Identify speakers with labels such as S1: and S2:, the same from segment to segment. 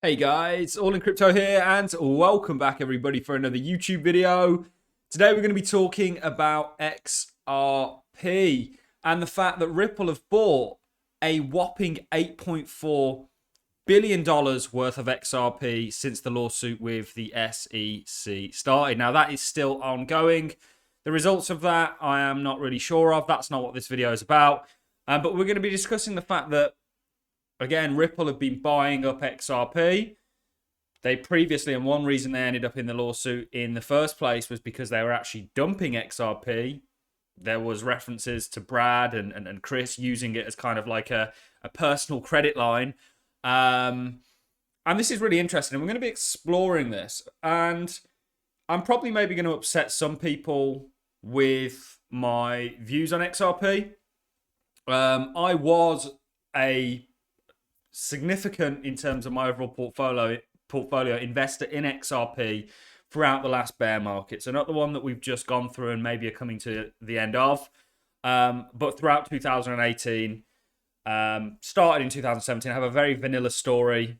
S1: Hey guys, All in Crypto here, and welcome back everybody for another YouTube video. Today we're going to be talking about XRP and the fact that Ripple have bought a whopping $8.4 billion worth of XRP since the lawsuit with the SEC started. Now that is still ongoing. The results of that I am not really sure of. That's not what this video is about. But we're going to be discussing the fact that again, Ripple have been buying up XRP. They previously, and one reason they ended up in the lawsuit in the first place was because they were actually dumping XRP. There was references to Brad and Chris using it as kind of like a personal credit line. And this is really interesting. We're going to be exploring this. And I'm probably maybe going to upset some people with my views on XRP. I was a significant in terms of my overall portfolio investor in XRP throughout the last bear market. So not the one that we've just gone through and maybe are coming to the end of, but throughout 2018, started in 2017. I have a very vanilla story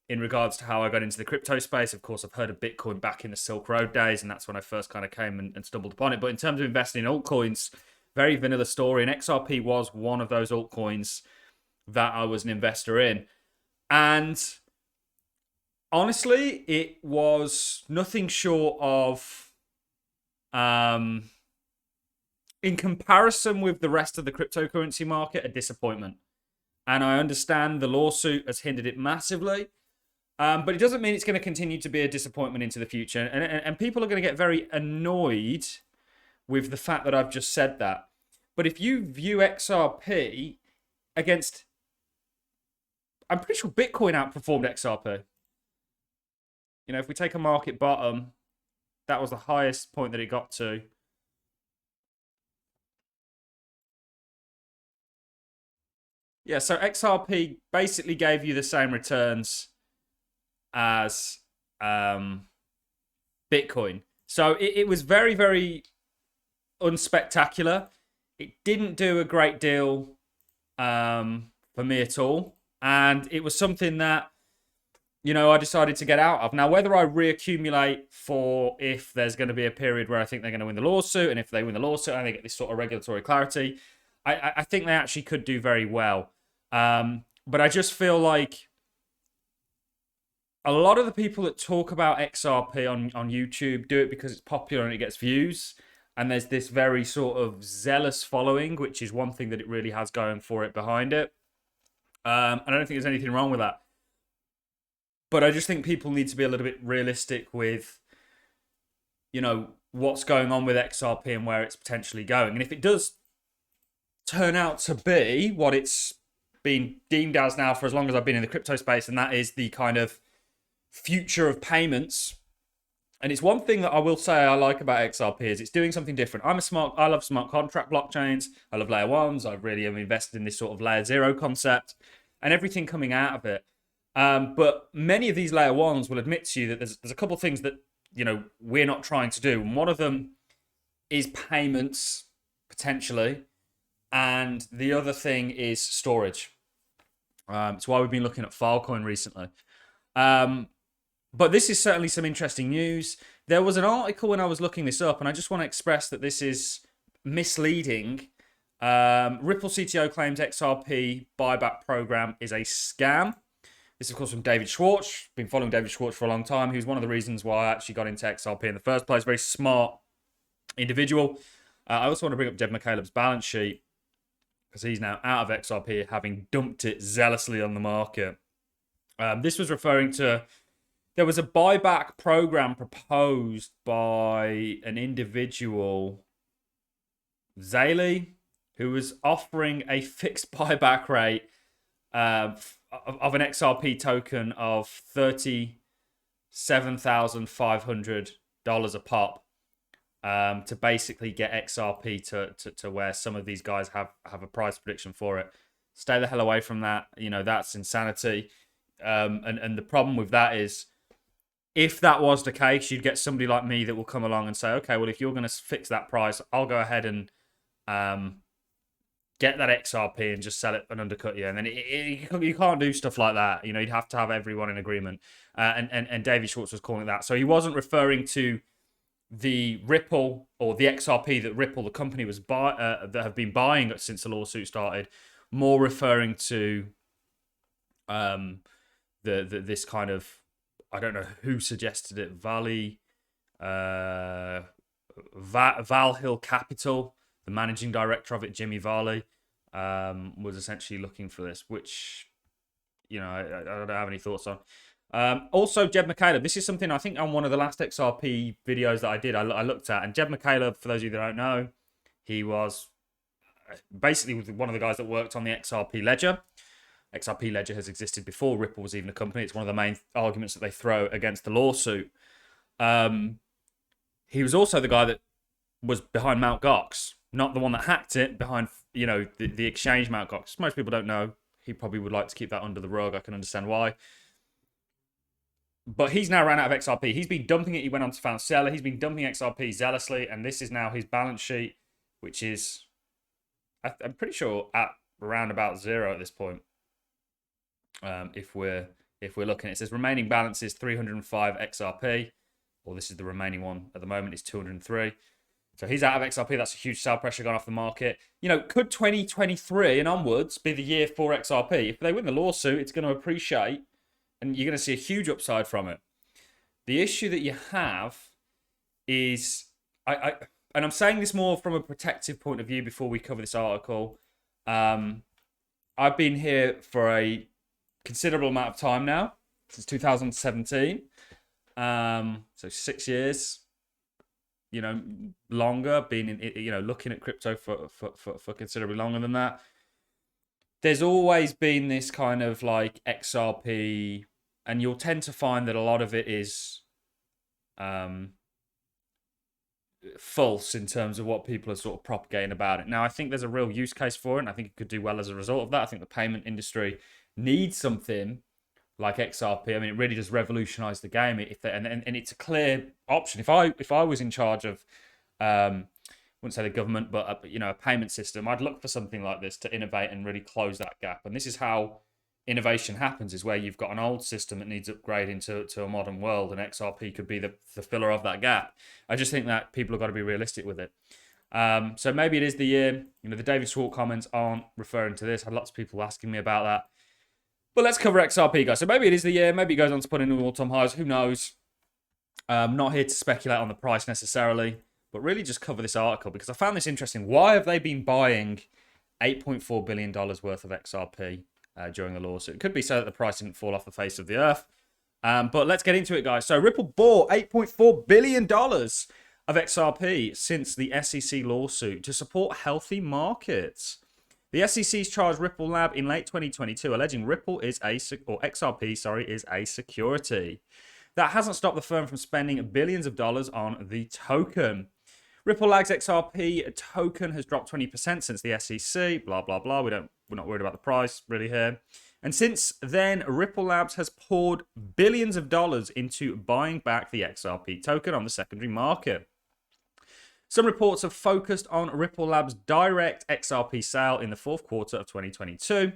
S1: in regards to how I got into the crypto space. Of course, I've heard of Bitcoin back in the Silk Road days, and that's when I first kind of came and stumbled upon it. But in terms of investing in altcoins, very vanilla story, and XRP was one of those altcoins that I was an investor in. And honestly, it was nothing short of, in comparison with the rest of the cryptocurrency market, a disappointment. And I understand the lawsuit has hindered it massively, but it doesn't mean it's going to continue to be a disappointment into the future. And people are going to get very annoyed with the fact that I've just said that. But if you view XRP against, I'm pretty sure Bitcoin outperformed XRP. You know, if we take a market bottom, that was the highest point that it got to. Yeah, so XRP basically gave you the same returns as Bitcoin. So it was very, very unspectacular. It didn't do a great deal for me at all. And it was something that, you know, I decided to get out of. Now, whether I reaccumulate for if there's going to be a period where I think they're going to win the lawsuit, and if they win the lawsuit and they get this sort of regulatory clarity, I think they actually could do very well. But I just feel like a lot of the people that talk about XRP on YouTube do it because it's popular and it gets views. And there's this very sort of zealous following, which is one thing that it really has going for it behind it. And I don't think there's anything wrong with that. But I just think people need to be a little bit realistic with, you know, what's going on with XRP and where it's potentially going. And if it does turn out to be what it's been deemed as now for as long as I've been in the crypto space, and that is the kind of future of payments. And it's one thing that I will say I like about XRP is it's doing something different. I love smart contract blockchains. I love layer ones. I really am invested in this sort of layer zero concept and everything coming out of it. But many of these layer ones will admit to you that there's a couple of things that, you know, we're not trying to do. And one of them is payments, potentially. And the other thing is storage. It's why we've been looking at Filecoin recently. But this is certainly some interesting news. There was an article when I was looking this up, and I just want to express that this is misleading. Ripple CTO claims XRP buyback program is a scam. This is, of course, from David Schwartz. Been following David Schwartz for a long time. He was one of the reasons why I actually got into XRP in the first place. Very smart individual. I also want to bring up Jed McCaleb's balance sheet because he's now out of XRP, having dumped it zealously on the market. This was referring to, there was a buyback program proposed by an individual, Zaley, who was offering a fixed buyback rate of an XRP token of $37,500 a pop to basically get XRP to where some of these guys have a price prediction for it. Stay the hell away from that. You know, that's insanity. And the problem with that is, if that was the case, you'd get somebody like me that will come along and say, okay, well, if you're going to fix that price, I'll go ahead and get that XRP and just sell it and undercut you. And then you can't do stuff like that. You know, you'd have to have everyone in agreement. And David Schwartz was calling it that. So he wasn't referring to the Ripple or the XRP that Ripple, the company, was that have been buying since the lawsuit started. More referring to this kind of, I don't know who suggested it, Valhill Capital, the managing director of it, Jimmy Varley, was essentially looking for this, which, you know, I don't have any thoughts on. Also, Jed McCaleb. This is something I think on one of the last XRP videos that I did, I looked at. And Jed McCaleb, for those of you that don't know, he was basically one of the guys that worked on the XRP ledger. XRP ledger has existed before Ripple was even a company. It's one of the main arguments that they throw against the lawsuit. He was also the guy that was behind Mt. Gox, not the one that hacked it, behind, you know, the exchange Mt. Gox. Most people don't know. He probably would like to keep that under the rug. I can understand why. But he's now ran out of XRP. He's been dumping it. He went on to found Seller. He's been dumping XRP zealously, and this is now his balance sheet, which is, I'm pretty sure, at around about zero at this point. If we're looking, it says remaining balance is 305 XRP, or this is the remaining one at the moment, is 203. So he's out of XRP. That's a huge sell pressure gone off the market. You know, could 2023 and onwards be the year for XRP? If they win the lawsuit, it's going to appreciate, and you're going to see a huge upside from it. The issue that you have is, and I'm saying this more from a protective point of view before we cover this article. I've been here for a considerable amount of time now, since 2017. So 6 years, you know, longer, been in, you know, looking at crypto for considerably longer than that. There's always been this kind of like XRP, and you'll tend to find that a lot of it is false in terms of what people are sort of propagating about it. Now, I think there's a real use case for it, and I think it could do well as a result of that. I think the payment industry needs something like XRP. I mean, it really does revolutionize the game. And it's a clear option. If I was in charge of, I wouldn't say the government, but you know, a payment system, I'd look for something like this to innovate and really close that gap. And this is how innovation happens: is where you've got an old system that needs upgrading to a modern world, and XRP could be the filler of that gap. I just think that people have got to be realistic with it. So maybe it is the year. You know, the David Schwartz comments aren't referring to this. I had lots of people asking me about that. But let's cover XRP, guys. So maybe it is the year. Maybe it goes on to put in new all-time highs. Who knows? I'm not here to speculate on the price necessarily, but really just cover this article because I found this interesting. Why have they been buying $8.4 billion worth of XRP during the lawsuit? It could be so that the price didn't fall off the face of the earth. But let's get into it, guys. So Ripple bought $8.4 billion of XRP since the SEC lawsuit to support healthy markets. The SEC's charged Ripple Lab in late 2022, alleging Ripple is XRP is a security. That hasn't stopped the firm from spending billions of dollars on the token. Ripple Lab's XRP token has dropped 20% since the SEC. Blah blah blah. We're not worried about the price really here. And since then, Ripple Labs has poured billions of dollars into buying back the XRP token on the secondary market. Some reports have focused on Ripple Labs' direct XRP sale in the fourth quarter of 2022.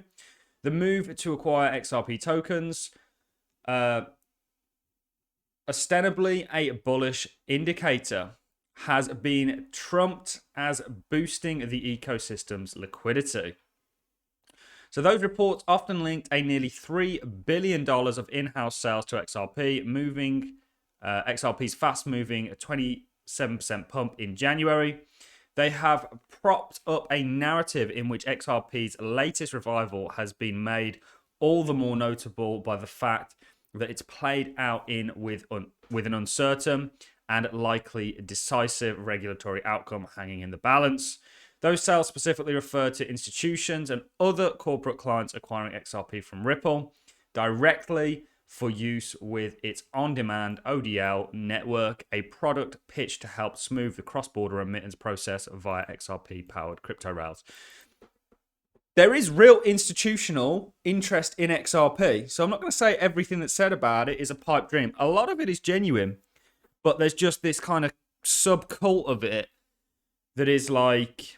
S1: The move to acquire XRP tokens, ostensibly a bullish indicator, has been trumped as boosting the ecosystem's liquidity. So those reports often linked a nearly $3 billion of in-house sales to XRP, moving XRP's fast-moving 27% pump in January. They have propped up a narrative in which XRP's latest revival has been made all the more notable by the fact that it's played out with an uncertain and likely decisive regulatory outcome hanging in the balance. Those sales specifically refer to institutions and other corporate clients acquiring XRP from Ripple directly for use with its on-demand ODL network, a product pitched to help smooth the cross-border remittance process via XRP-powered crypto rails. There is real institutional interest in XRP, so I'm not going to say everything that's said about it is a pipe dream. A lot of it is genuine, but there's just this kind of subcult of it that is like,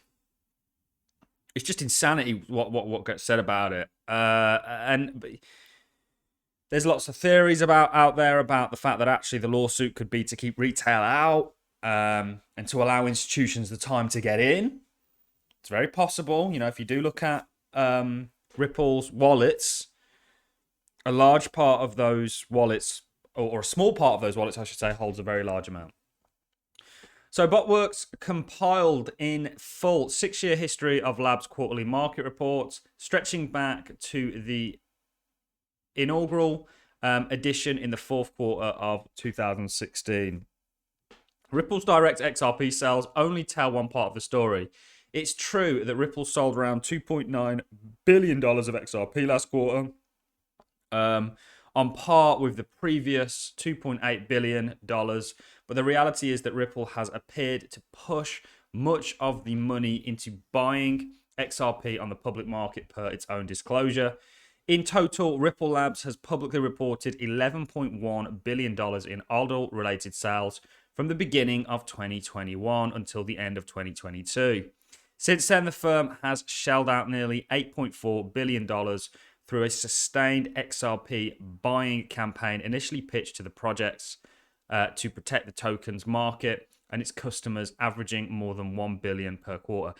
S1: it's just insanity what gets said about it. And there's lots of theories out there about the fact that actually the lawsuit could be to keep retail out, and to allow institutions the time to get in. It's very possible. You know, if you do look at Ripple's wallets, a large part of those wallets, or a small part of those wallets, I should say, holds a very large amount. So Botworks compiled in full 6-year history of Labs quarterly market reports, stretching back to the inaugural edition in the fourth quarter of 2016. Ripple's direct XRP sales only tell one part of the story. It's true that Ripple sold around $2.9 billion of XRP last quarter, on par with the previous $2.8 billion. But the reality is that Ripple has appeared to push much of the money into buying XRP on the public market per its own disclosure. In total, Ripple Labs has publicly reported $11.1 billion in ALDL-related sales from the beginning of 2021 until the end of 2022. Since then, the firm has shelled out nearly $8.4 billion through a sustained XRP buying campaign initially pitched to the projects to protect the token's market and its customers, averaging more than $1 billion per quarter.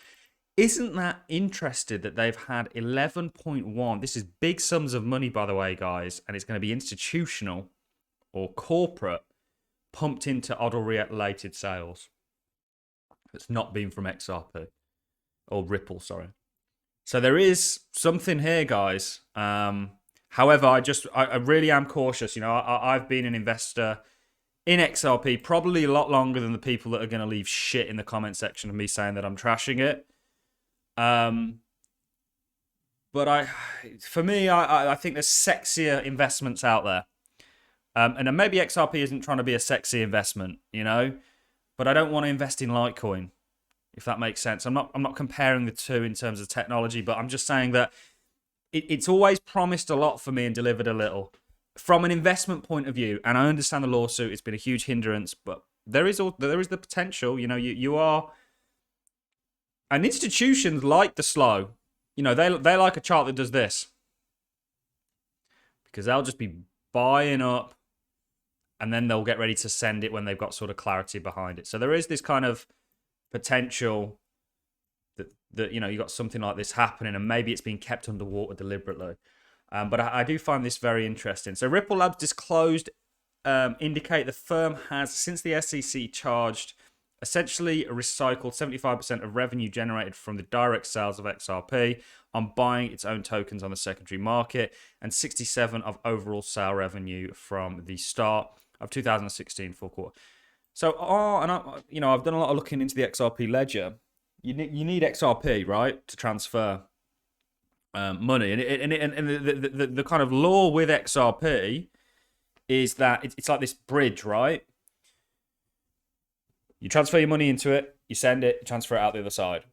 S1: Isn't that interesting that they've had 11.1? This is big sums of money, by the way, guys, and it's going to be institutional or corporate pumped into ALDL-related sales. It's not been from XRP or Ripple, sorry. So there is something here, guys. However, I really am cautious. You know, I've been an investor in XRP probably a lot longer than the people that are going to leave shit in the comment section of me saying that I'm trashing it. But for me, I think there's sexier investments out there. And then maybe XRP isn't trying to be a sexy investment, you know, but I don't want to invest in Litecoin, if that makes sense. I'm not comparing the two in terms of technology, but I'm just saying that it's always promised a lot for me and delivered a little. From an investment point of view, and I understand the lawsuit, it's been a huge hindrance, but there is the potential. You know, you are, and institutions like the slow. You know, they like a chart that does this, because they'll just be buying up, and then they'll get ready to send it when they've got sort of clarity behind it. So there is this kind of potential that you know, you got something like this happening, and maybe it's being kept underwater deliberately. But I do find this very interesting. So Ripple Labs disclosed indicate the firm has, since the SEC charged, essentially recycled 75% of revenue generated from the direct sales of XRP on buying its own tokens on the secondary market, and 67% of overall sale revenue from the start of 2016 full quarter. So, I've done a lot of looking into the XRP ledger. You need XRP, right, to transfer money, and the kind of law with XRP is that it's like this bridge, right? You transfer your money into it, you send it, you transfer it out the other side.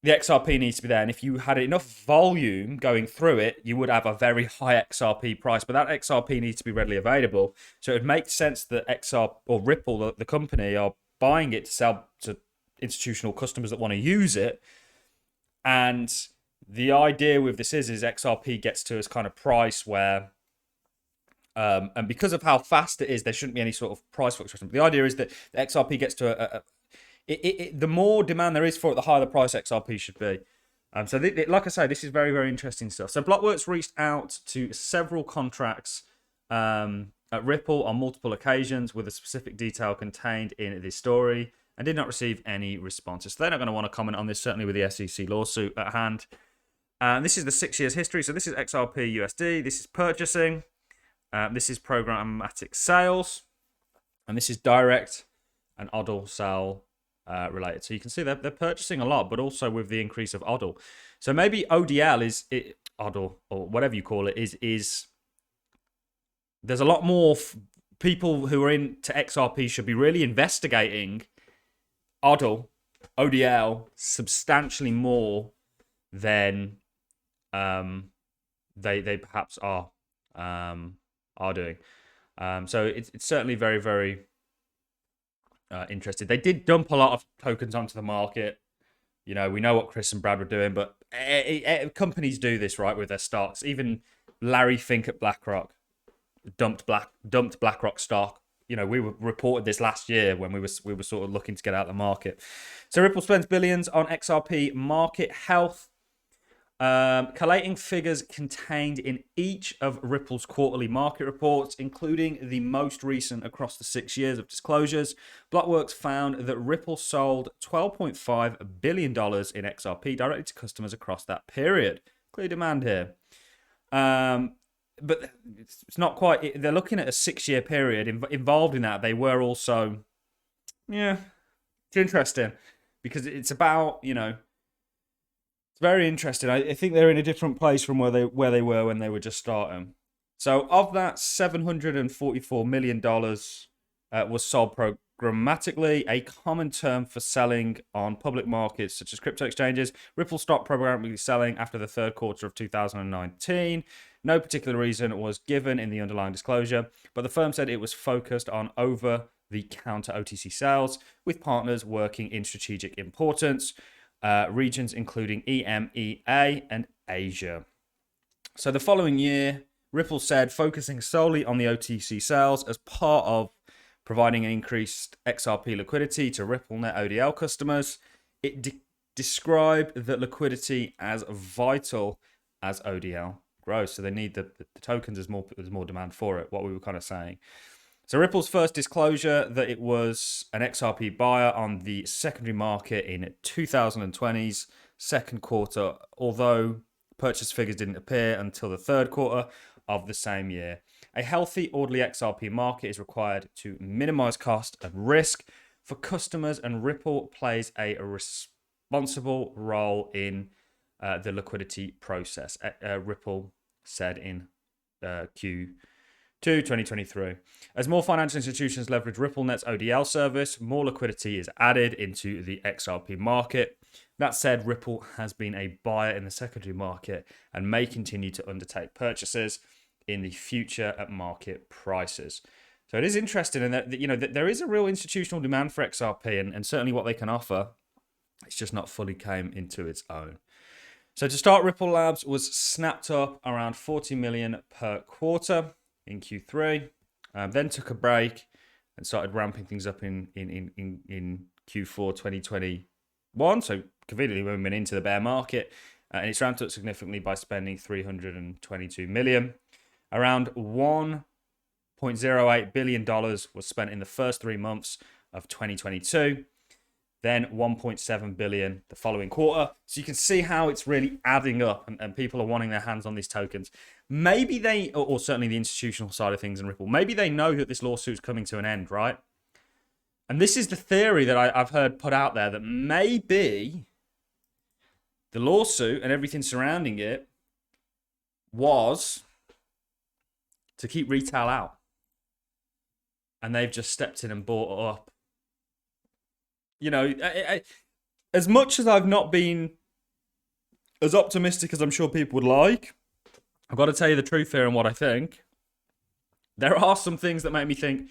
S1: The XRP needs to be there, and if you had enough volume going through it, you would have a very high XRP price, but that XRP needs to be readily available. So it would make sense that Ripple, the company, are buying it to sell to institutional customers that want to use it. And the idea with this is XRP gets to this kind of price where, and because of how fast it is, there shouldn't be any sort of price fluctuation. But the idea is that the XRP gets to the more demand there is for it, the higher the price XRP should be. So like I say, this is very, very interesting stuff. So Blockworks reached out to several contracts at Ripple on multiple occasions with a specific detail contained in this story, and did not receive any responses. So they're not going to want to comment on this, certainly with the SEC lawsuit at hand. This is the 6 years history. So this is XRP USD. This is purchasing. This is programmatic sales. And this is direct and ODL sale related. So you can see they're purchasing a lot, but also with the increase of ODL. So maybe ODL ODL, or whatever you call it, is there's a lot more people who are into XRP should be really investigating ODL substantially more than they perhaps are doing. So it's certainly very, very interested. They did dump a lot of tokens onto the market You know, we know what Chris and Brad were doing, but companies do this, right, with their stocks. Even Larry Fink at BlackRock dumped BlackRock stock. You know, we reported this last year when we were sort of looking to get out of the market. So Ripple spends billions on XRP market health. Collating figures contained in each of Ripple's quarterly market reports, including the most recent across the 6 years of disclosures. Blockworks found that Ripple sold $12.5 billion in XRP directly to customers across that period. Clear demand here. But it's not quite. They're looking at a 6-year period. Involved in that, they were also, yeah, it's interesting because it's about, you know, it's very interesting. I think they're in a different place from where they were when they were just starting. So of that, $744 million was sold programmatically, a common term for selling on public markets such as crypto exchanges. Ripple stopped programmatically selling after the third quarter of 2019. No particular reason was given in the underlying disclosure, but the firm said it was focused on over-the-counter OTC sales with partners working in strategic importance. Regions including EMEA and Asia. So the following year, Ripple said focusing solely on the OTC sales as part of providing an increased XRP liquidity to RippleNet ODL customers. It described that liquidity as vital as ODL grows. So they need the tokens as more demand for it, what we were kind of saying. So Ripple's first disclosure that it was an XRP buyer on the secondary market in 2020's second quarter, although purchase figures didn't appear until the third quarter of the same year. A healthy, orderly XRP market is required to minimize cost and risk for customers, and Ripple plays a responsible role in the liquidity process, Ripple said in Q2 2023. As more financial institutions leverage RippleNet's ODL service, more liquidity is added into the XRP market. That said, Ripple has been a buyer in the secondary market and may continue to undertake purchases in the future at market prices. So it is interesting in that, you know, that there is a real institutional demand for XRP and certainly what they can offer. It's just not fully came into its own. So to start, Ripple Labs was snapped up around 40 million per quarter in Q3, then took a break and started ramping things up in Q4 2021. So conveniently we went into the bear market, and it's ramped up significantly by spending 322 million. Around $1.08 billion was spent in the first 3 months of 2022. Then 1.7 billion the following quarter. So you can see how it's really adding up, and people are wanting their hands on these tokens. Maybe they, or certainly the institutional side of things in Ripple, maybe they know that this lawsuit is coming to an end, right? And this is the theory that I've heard put out there, that maybe the lawsuit and everything surrounding it was to keep retail out. And they've just stepped in and bought it up. You know, as much as I've not been as optimistic as I'm sure people would like, I've got to tell you the truth here and what I think. There are some things that make me think,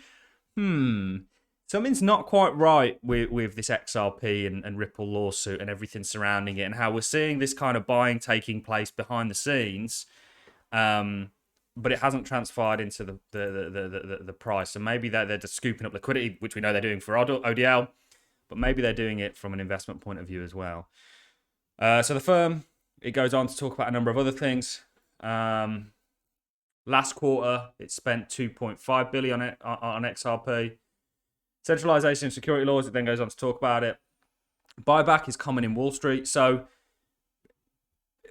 S1: something's not quite right with this XRP and Ripple lawsuit and everything surrounding it, and how we're seeing this kind of buying taking place behind the scenes, but it hasn't transpired into the price. So maybe they're just scooping up liquidity, which we know they're doing for ODL. But maybe they're doing it from an investment point of view as well. So the firm, it goes on to talk about a number of other things. Last quarter, it spent 2.5 billion on XRP. Centralization of security laws, it then goes on to talk about it. Buyback is common in Wall Street. So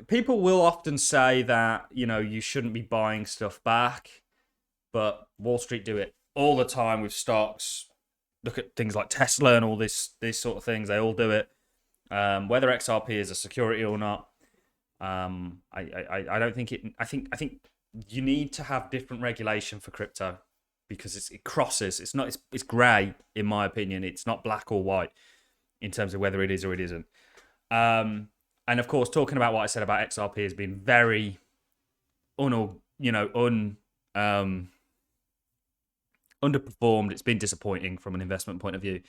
S1: people will often say that, you know, you shouldn't be buying stuff back, but Wall Street do it all the time with stocks. Look at things like Tesla and all these sort of things. They all do it. Whether XRP is a security or not, I don't think it. I think you need to have different regulation for crypto because it crosses. It's not. It's grey in my opinion. It's not black or white in terms of whether it is or it isn't. And of course, talking about what I said about XRP has been very underperformed. It's been disappointing from an investment point of view.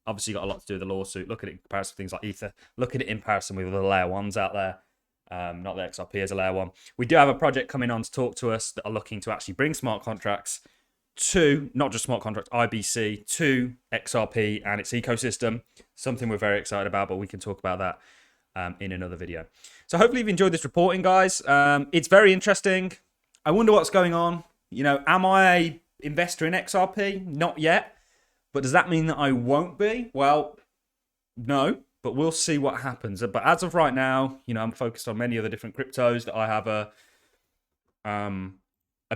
S1: Obviously, got a lot to do with the lawsuit. Look at it in comparison with things like Ether. Look at it in comparison with the layer ones out there. Not the XRP as a layer one. We do have a project coming on to talk to us that are looking to actually bring smart contracts to, not just smart contracts, IBC, to XRP and its ecosystem. Something we're very excited about, but we can talk about that in another video. So hopefully you've enjoyed this reporting, guys. It's very interesting. I wonder what's going on. You know, am I a investor in XRP? Not yet. But does that mean that I won't be? Well, no, but we'll see what happens. But as of right now, you know, I'm focused on many other different cryptos that I have a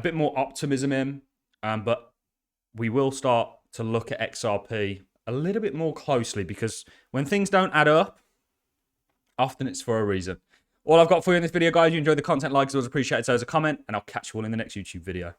S1: bit more optimism in. But we will start to look at XRP a little bit more closely, because when things don't add up, often it's for a reason. All I've got for you in this video, guys. You enjoyed the content, like as always, appreciate it. So as a comment, and I'll catch you all in the next YouTube video.